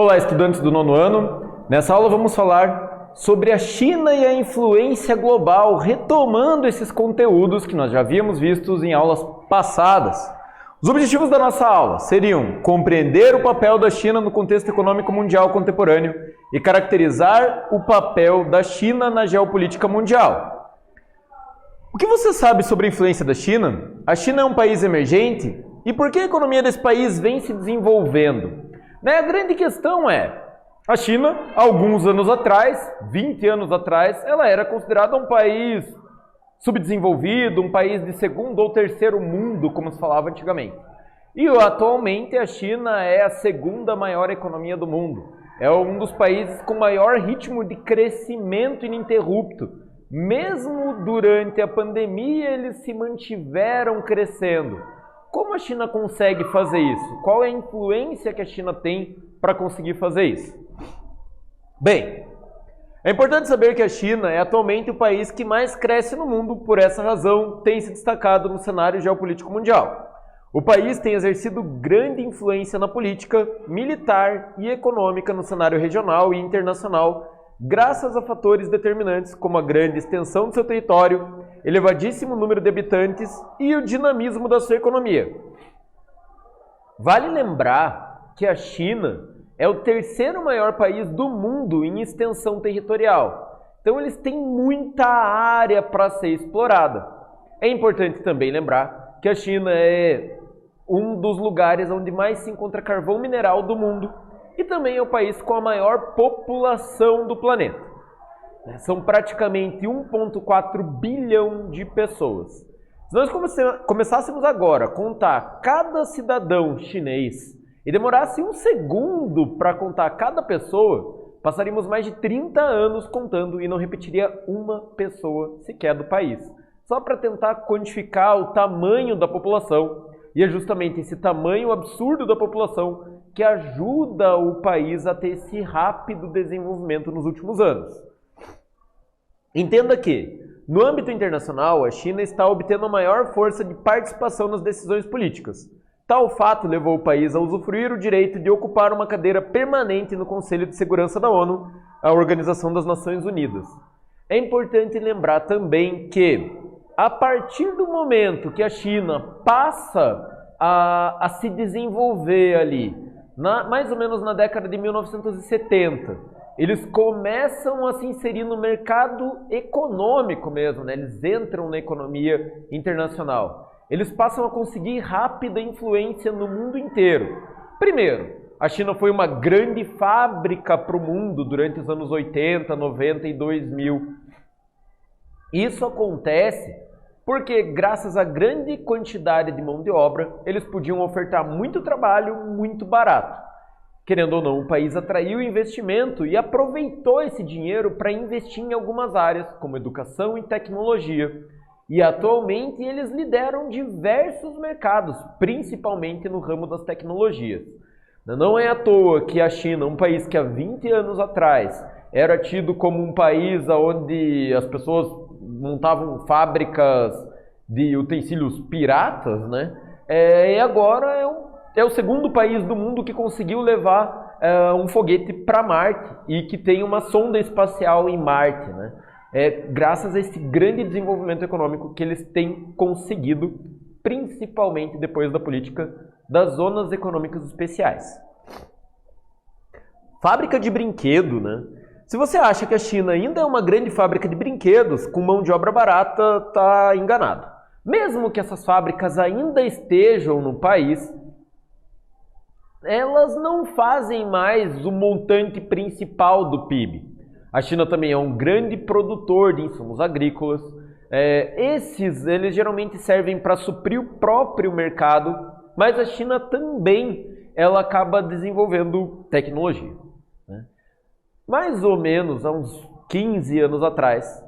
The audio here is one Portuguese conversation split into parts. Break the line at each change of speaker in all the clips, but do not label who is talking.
Olá, estudantes do nono ano. Nessa aula vamos falar sobre a China e a influência global, retomando esses conteúdos que nós já havíamos vistos em aulas passadas. Os objetivos da nossa aula seriam compreender o papel da China no contexto econômico mundial contemporâneo e caracterizar o papel da China na geopolítica mundial. O que você sabe sobre a influência da China? A China é um país emergente? E por que a economia desse país vem se desenvolvendo? A grande questão é, a China, alguns anos atrás, 20 anos atrás, ela era considerada um país subdesenvolvido, um país de segundo ou terceiro mundo, como se falava antigamente. E atualmente a China é a segunda maior economia do mundo. É um dos países com maior ritmo de crescimento ininterrupto. Mesmo durante a pandemia, eles se mantiveram crescendo. Como a China consegue fazer isso? Qual é a influência que a China tem para conseguir fazer isso? Bem, é importante saber que a China é atualmente o país que mais cresce no mundo, por essa razão tem se destacado no cenário geopolítico mundial. O país tem exercido grande influência na política, militar e econômica no cenário regional e internacional, graças a fatores determinantes como a grande extensão do seu território, elevadíssimo número de habitantes e o dinamismo da sua economia. Vale lembrar que a China é o terceiro maior país do mundo em extensão territorial. Então eles têm muita área para ser explorada. É importante também lembrar que a China é um dos lugares onde mais se encontra carvão mineral do mundo e também é o país com a maior população do planeta. São praticamente 1,4 bilhão de pessoas. Se nós começássemos agora a contar cada cidadão chinês e demorasse um segundo para contar cada pessoa, passaríamos mais de 30 anos contando e não repetiria uma pessoa sequer do país. Só para tentar quantificar o tamanho da população, e é justamente esse tamanho absurdo da população que ajuda o país a ter esse rápido desenvolvimento nos últimos anos. Entenda que, no âmbito internacional, a China está obtendo a maior força de participação nas decisões políticas. Tal fato levou o país a usufruir o direito de ocupar uma cadeira permanente no Conselho de Segurança da ONU, a Organização das Nações Unidas. É importante lembrar também que, a partir do momento que a China passa a se desenvolver ali, mais ou menos na década de 1970, eles começam a se inserir no mercado econômico mesmo, Eles entram na economia internacional. Eles passam a conseguir rápida influência no mundo inteiro. Primeiro, a China foi uma grande fábrica para o mundo durante os anos 80, 90 e 2000. Isso acontece porque, graças à grande quantidade de mão de obra, eles podiam ofertar muito trabalho muito barato. Querendo ou não, o país atraiu investimento e aproveitou esse dinheiro para investir em algumas áreas, como educação e tecnologia. E atualmente eles lideram diversos mercados, principalmente no ramo das tecnologias. Não é à toa que a China, um país que há 20 anos atrás era tido como um país onde as pessoas montavam fábricas de utensílios piratas, e agora é o segundo país do mundo que conseguiu levar um foguete para Marte e que tem uma sonda espacial em Marte, graças a esse grande desenvolvimento econômico que eles têm conseguido, principalmente depois da política das zonas econômicas especiais. Fábrica de brinquedo, Se você acha que a China ainda é uma grande fábrica de brinquedos com mão de obra barata, está enganado. Mesmo que essas fábricas ainda estejam no país, elas não fazem mais o montante principal do PIB. A China também é um grande produtor de insumos agrícolas. Eles geralmente servem para suprir o próprio mercado, mas a China também ela acaba desenvolvendo tecnologia. Mais ou menos há uns 15 anos atrás,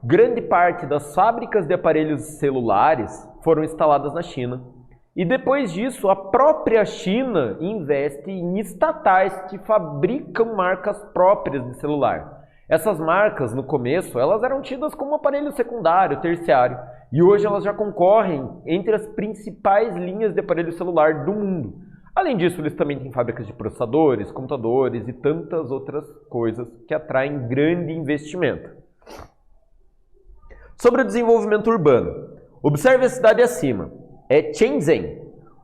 grande parte das fábricas de aparelhos celulares foram instaladas na China. E depois disso, a própria China investe em estatais que fabricam marcas próprias de celular. Essas marcas, no começo, elas eram tidas como aparelho secundário, terciário. E hoje elas já concorrem entre as principais linhas de aparelho celular do mundo. Além disso, eles também têm fábricas de processadores, computadores e tantas outras coisas que atraem grande investimento. Sobre o desenvolvimento urbano, observe a cidade acima. É Shenzhen,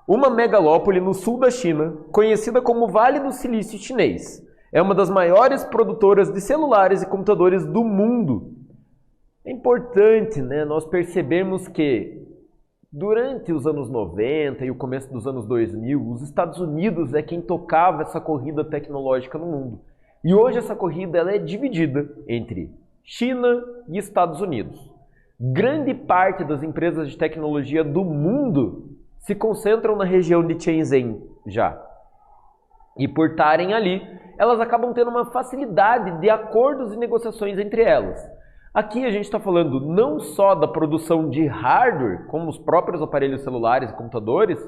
uma megalópole no sul da China, conhecida como Vale do Silício Chinês. É uma das maiores produtoras de celulares e computadores do mundo. É importante, nós percebermos que durante os anos 90 e o começo dos anos 2000, os Estados Unidos é quem tocava essa corrida tecnológica no mundo. E hoje essa corrida ela é dividida entre China e Estados Unidos. Grande parte das empresas de tecnologia do mundo se concentram na região de Shenzhen já. E por estarem ali, elas acabam tendo uma facilidade de acordos e negociações entre elas. Aqui a gente está falando não só da produção de hardware, como os próprios aparelhos celulares e computadores,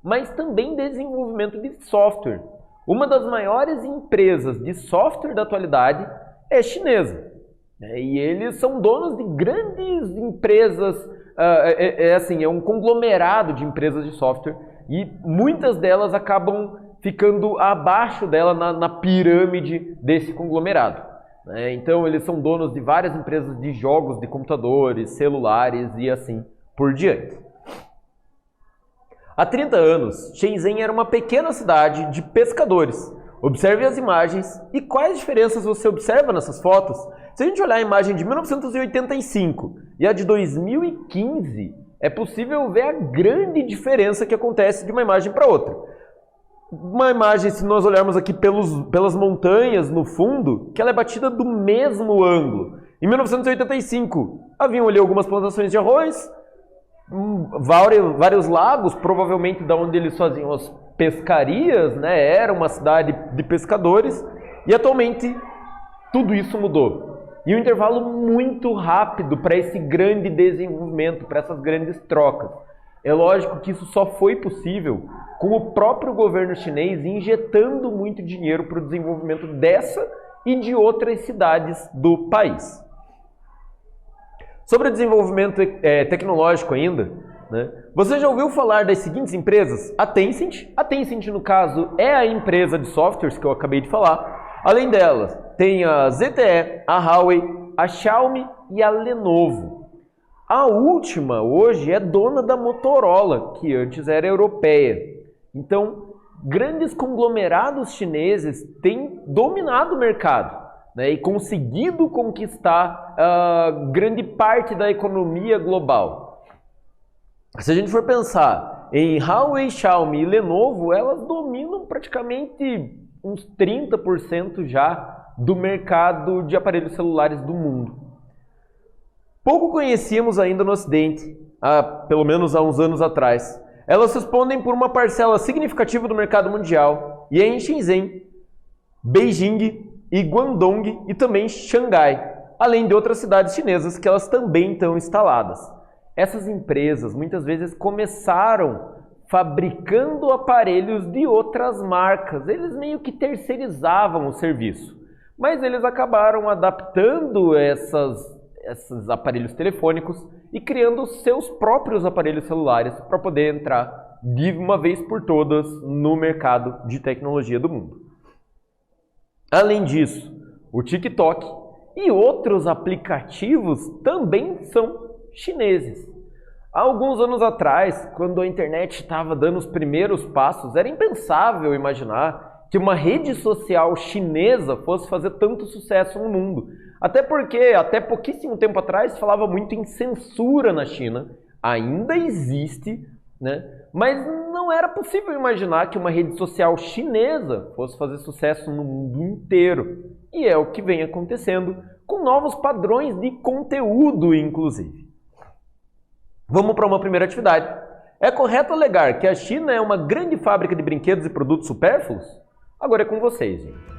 mas também desenvolvimento de software. Uma das maiores empresas de software da atualidade é chinesa. E eles são donos de grandes empresas, é um conglomerado de empresas de software e muitas delas acabam ficando abaixo dela na pirâmide desse conglomerado. Então eles são donos de várias empresas de jogos, de computadores, celulares e assim por diante. Há 30 anos, Shenzhen era uma pequena cidade de pescadores. Observe as imagens e quais diferenças você observa nessas fotos. Se a gente olhar a imagem de 1985 e a de 2015, é possível ver a grande diferença que acontece de uma imagem para outra. Uma imagem, se nós olharmos aqui pelas montanhas no fundo, que ela é batida do mesmo ângulo. Em 1985, haviam ali algumas plantações de arroz, vários lagos, provavelmente da onde eles faziam as pescarias, era uma cidade de pescadores, e atualmente tudo isso mudou. E um intervalo muito rápido para esse grande desenvolvimento, para essas grandes trocas. É lógico que isso só foi possível com o próprio governo chinês injetando muito dinheiro para o desenvolvimento dessa e de outras cidades do país. Sobre o desenvolvimento tecnológico ainda, você já ouviu falar das seguintes empresas? A Tencent, no caso, é a empresa de softwares que eu acabei de falar. Além delas, tem a ZTE, a Huawei, a Xiaomi e a Lenovo. A última, hoje, é dona da Motorola, que antes era europeia. Então, grandes conglomerados chineses têm dominado o mercado, e conseguido conquistar grande parte da economia global. Se a gente for pensar em Huawei, Xiaomi e Lenovo, elas dominam praticamente uns 30% já do mercado de aparelhos celulares do mundo. Pouco conhecíamos ainda no Ocidente, pelo menos há uns anos atrás. Elas respondem por uma parcela significativa do mercado mundial e é em Shenzhen, Beijing e Guangdong e também Xangai, além de outras cidades chinesas que elas também estão instaladas. Essas empresas muitas vezes começaram fabricando aparelhos de outras marcas. Eles meio que terceirizavam o serviço, mas eles acabaram adaptando esses aparelhos telefônicos e criando seus próprios aparelhos celulares para poder entrar de uma vez por todas no mercado de tecnologia do mundo. Além disso, o TikTok e outros aplicativos também são chineses. Há alguns anos atrás, quando a internet estava dando os primeiros passos, era impensável imaginar que uma rede social chinesa fosse fazer tanto sucesso no mundo. Até porque, até pouquíssimo tempo atrás, falava muito em censura na China. Ainda existe, mas não era possível imaginar que uma rede social chinesa fosse fazer sucesso no mundo inteiro. E é o que vem acontecendo com novos padrões de conteúdo, inclusive. Vamos para uma primeira atividade. É correto alegar que a China é uma grande fábrica de brinquedos e produtos supérfluos? Agora é com vocês, gente.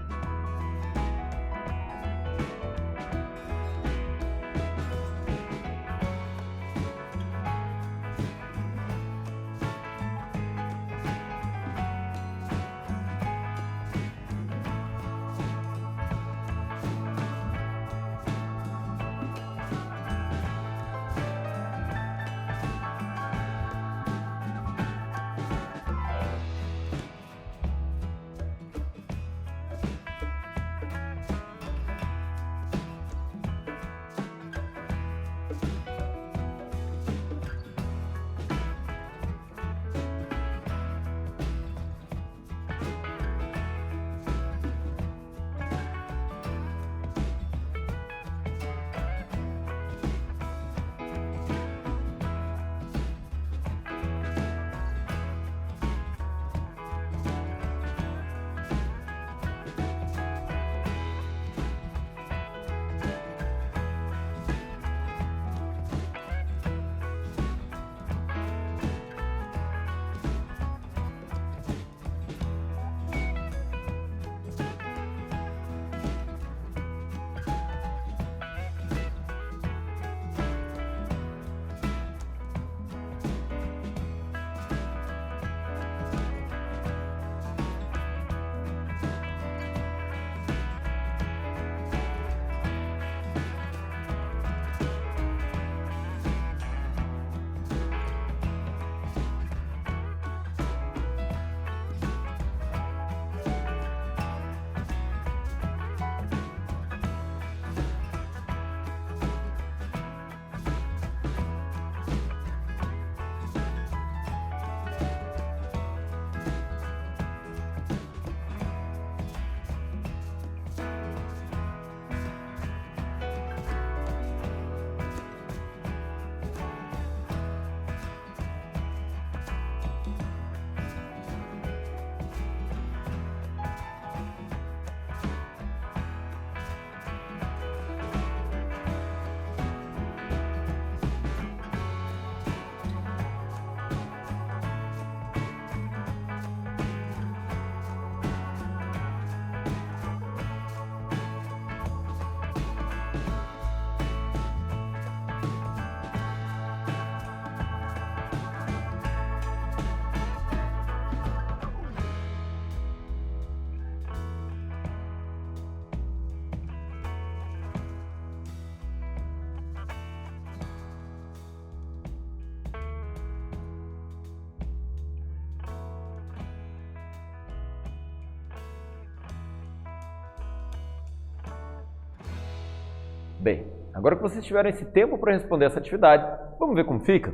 Bem, agora que vocês tiveram esse tempo para responder essa atividade, vamos ver como fica?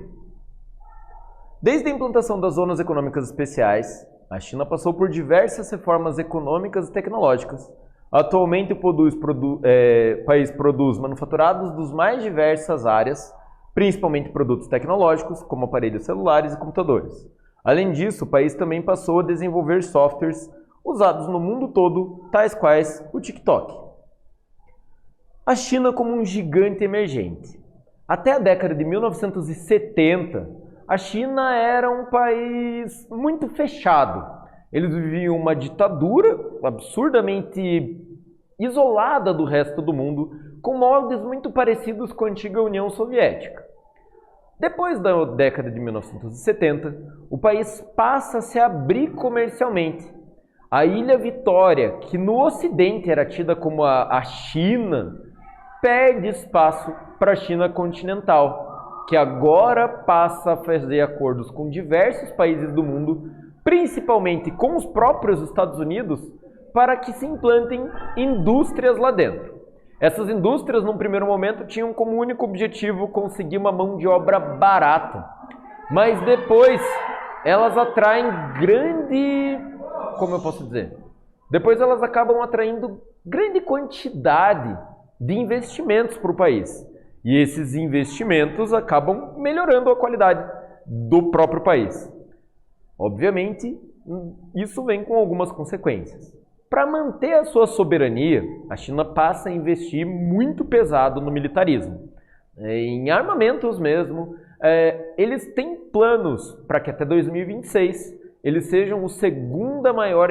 Desde a implantação das zonas econômicas especiais, a China passou por diversas reformas econômicas e tecnológicas. Atualmente, o país produz manufaturados dos mais diversas áreas, principalmente produtos tecnológicos, como aparelhos celulares e computadores. Além disso, o país também passou a desenvolver softwares usados no mundo todo, tais quais o TikTok. A China como um gigante emergente. Até a década de 1970, a China era um país muito fechado. Eles viviam uma ditadura absurdamente isolada do resto do mundo, com moldes muito parecidos com a antiga União Soviética. Depois da década de 1970, o país passa a se abrir comercialmente. A Ilha Vitória, que no Ocidente era tida como a China, perde espaço para a China continental, que agora passa a fazer acordos com diversos países do mundo, principalmente com os próprios Estados Unidos, para que se implantem indústrias lá dentro. Essas indústrias, num primeiro momento, tinham como único objetivo conseguir uma mão de obra barata, mas depois elas atraem Depois elas acabam atraindo grande quantidade de investimentos para o país. E esses investimentos acabam melhorando a qualidade do próprio país. Obviamente, isso vem com algumas consequências. Para manter a sua soberania, a China passa a investir muito pesado no militarismo. Em armamentos mesmo, eles têm planos para que até 2026 eles sejam a segunda maior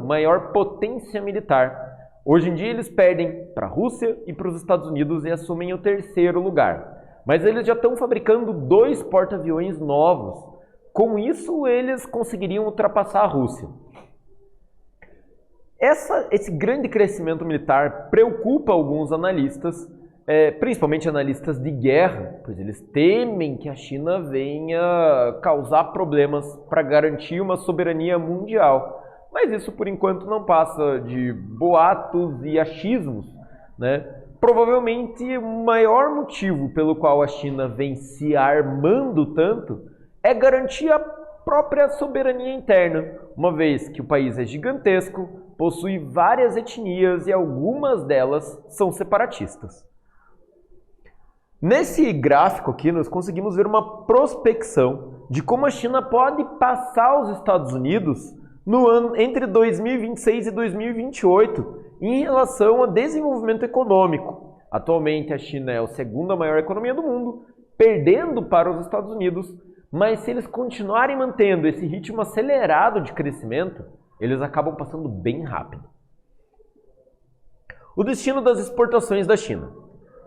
maior potência militar. Hoje em dia eles perdem para a Rússia e para os Estados Unidos e assumem o terceiro lugar. Mas eles já estão fabricando 2 porta-aviões novos. Com isso, eles conseguiriam ultrapassar a Rússia. Esse grande crescimento militar preocupa alguns analistas, principalmente analistas de guerra, pois eles temem que a China venha causar problemas para garantir uma soberania mundial. Mas isso, por enquanto, não passa de boatos e achismos, né? Provavelmente, o maior motivo pelo qual a China vem se armando tanto é garantir a própria soberania interna, uma vez que o país é gigantesco, possui várias etnias e algumas delas são separatistas. Nesse gráfico aqui, nós conseguimos ver uma prospecção de como a China pode passar os Estados Unidos entre 2026 e 2028 em relação ao desenvolvimento econômico. Atualmente, a China é a segunda maior economia do mundo, perdendo para os Estados Unidos, mas se eles continuarem mantendo esse ritmo acelerado de crescimento, eles acabam passando bem rápido. O destino das exportações da China.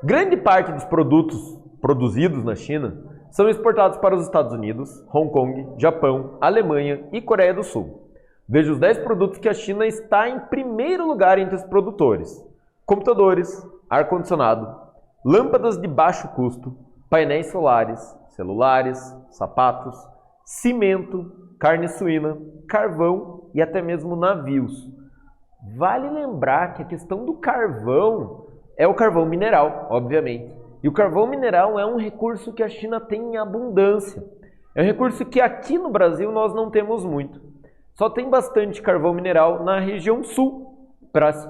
Grande parte dos produtos produzidos na China são exportados para os Estados Unidos, Hong Kong, Japão, Alemanha e Coreia do Sul. Veja os 10 produtos que a China está em primeiro lugar entre os produtores: computadores, ar-condicionado, lâmpadas de baixo custo, painéis solares, celulares, sapatos, cimento, carne suína, carvão e até mesmo navios. Vale lembrar que a questão do carvão é o carvão mineral, obviamente. E o carvão mineral é um recurso que a China tem em abundância. É um recurso que aqui no Brasil nós não temos muito. Só tem bastante carvão mineral na região sul,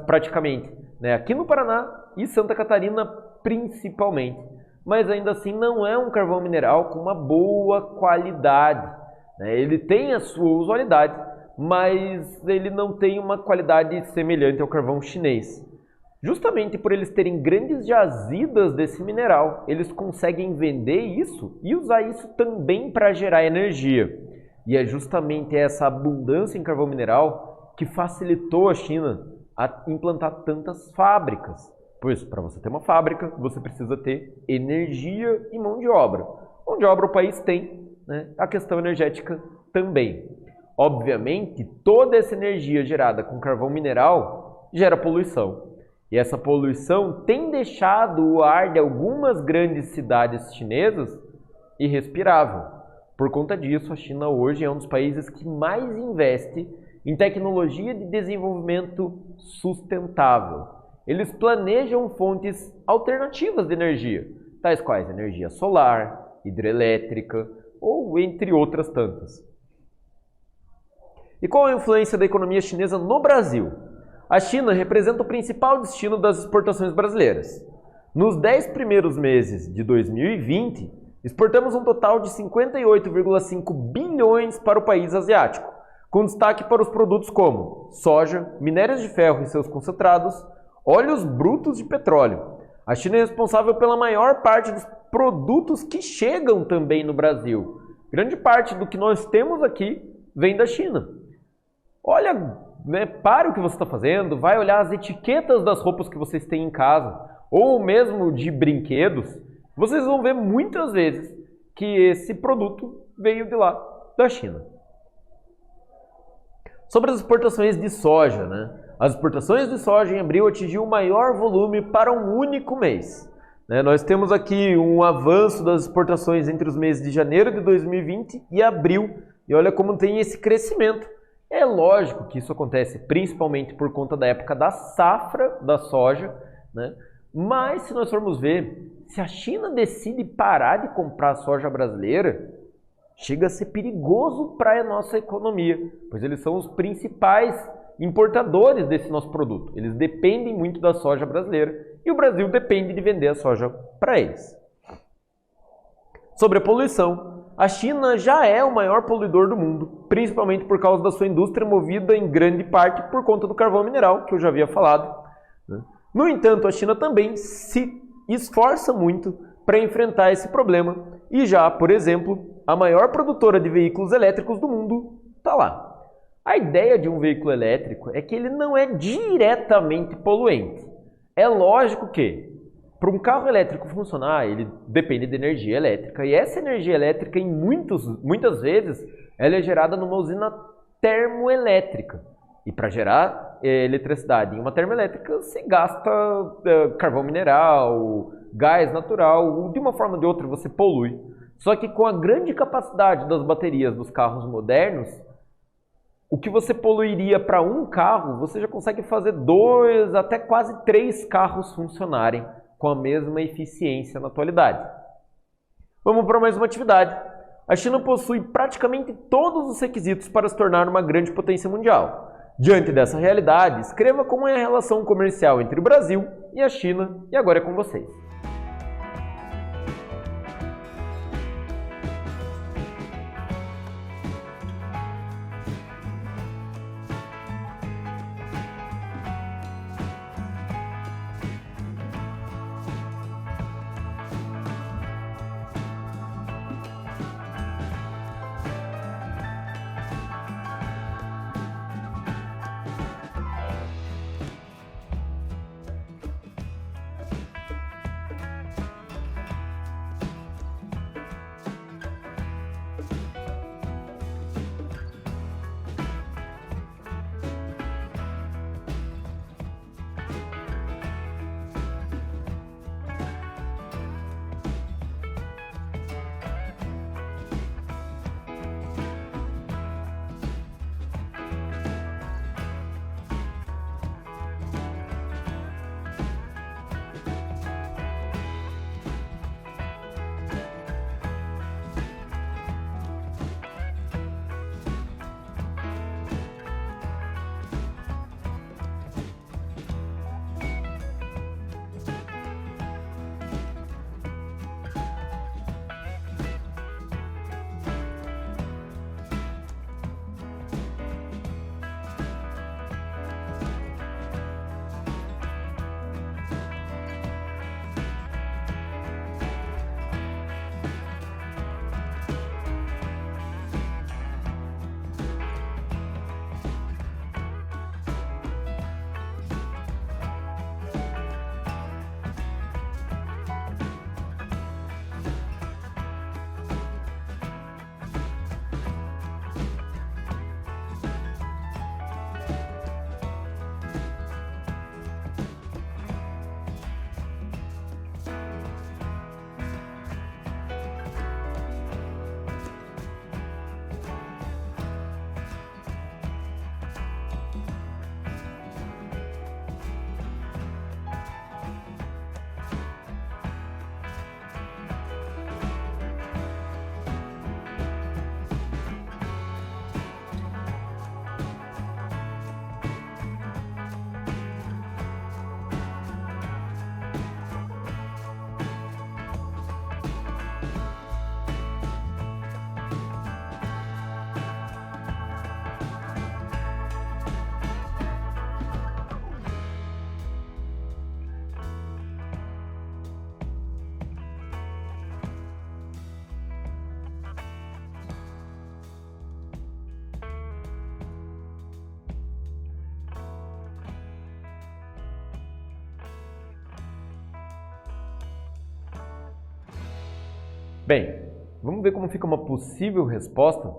praticamente, né? Aqui no Paraná e Santa Catarina principalmente. Mas ainda assim não é um carvão mineral com uma boa qualidade, né? Ele tem a sua usualidade, mas ele não tem uma qualidade semelhante ao carvão chinês. Justamente por eles terem grandes jazidas desse mineral, eles conseguem vender isso e usar isso também para gerar energia. E é justamente essa abundância em carvão mineral que facilitou a China a implantar tantas fábricas. Pois, para você ter uma fábrica, você precisa ter energia e mão de obra. Mão de obra o país tem, né? A questão energética também. Obviamente, toda essa energia gerada com carvão mineral gera poluição. E essa poluição tem deixado o ar de algumas grandes cidades chinesas irrespirável. Por conta disso, a China hoje é um dos países que mais investe em tecnologia de desenvolvimento sustentável. eles planejam fontes alternativas de energia, tais quais energia solar, hidrelétrica ou entre outras tantas. E qual a influência da economia chinesa no Brasil? A China representa o principal destino das exportações brasileiras. Nos 10 primeiros meses de 2020, exportamos um total de 58,5 bilhões para o país asiático, com destaque para os produtos como soja, minérios de ferro e seus concentrados, óleos brutos de petróleo. A China é responsável pela maior parte dos produtos que chegam também no Brasil. Grande parte do que nós temos aqui vem da China. Olha, para o que você está fazendo, vai olhar as etiquetas das roupas que vocês têm em casa, ou mesmo de brinquedos, vocês vão ver muitas vezes que esse produto veio de lá, da China. Sobre as exportações de soja, As exportações de soja em abril atingiu o maior volume para um único mês. Nós temos aqui um avanço das exportações entre os meses de janeiro de 2020 e abril, e olha como tem esse crescimento. É lógico que isso acontece principalmente por conta da época da safra da soja, Mas se nós formos ver, se a China decide parar de comprar soja brasileira, chega a ser perigoso para a nossa economia, pois eles são os principais importadores desse nosso produto. Eles dependem muito da soja brasileira e o Brasil depende de vender a soja para eles. Sobre a poluição, a China já é o maior poluidor do mundo, principalmente por causa da sua indústria movida em grande parte por conta do carvão mineral, que eu já havia falado. No entanto, a China também se esforça muito para enfrentar esse problema e já, por exemplo, a maior produtora de veículos elétricos do mundo está lá. A ideia de um veículo elétrico é que ele não é diretamente poluente. É lógico que, para um carro elétrico funcionar, ele depende de energia elétrica. E essa energia elétrica, muitas vezes, ela é gerada numa usina termoelétrica. E para gerar eletricidade em uma termoelétrica, se gasta carvão mineral, gás natural, de uma forma ou de outra você polui. Só que com a grande capacidade das baterias dos carros modernos, o que você poluiria para um carro, você já consegue fazer 2 até quase 3 carros funcionarem com a mesma eficiência na atualidade. Vamos para mais uma atividade. A China possui praticamente todos os requisitos para se tornar uma grande potência mundial. Diante dessa realidade, escreva como é a relação comercial entre o Brasil e a China, e agora é com vocês. Bem, vamos ver como fica uma possível resposta?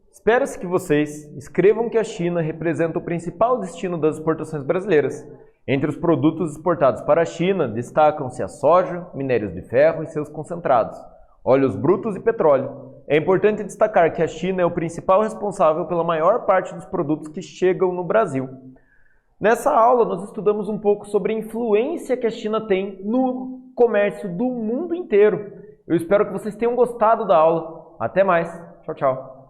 Espera-se que vocês escrevam que a China representa o principal destino das exportações brasileiras. Entre os produtos exportados para a China, destacam-se a soja, minérios de ferro e seus concentrados, óleos brutos e petróleo. É importante destacar que a China é o principal responsável pela maior parte dos produtos que chegam no Brasil. Nessa aula, nós estudamos um pouco sobre a influência que a China tem no comércio do mundo inteiro. Eu espero que vocês tenham gostado da aula. Até mais. Tchau, tchau.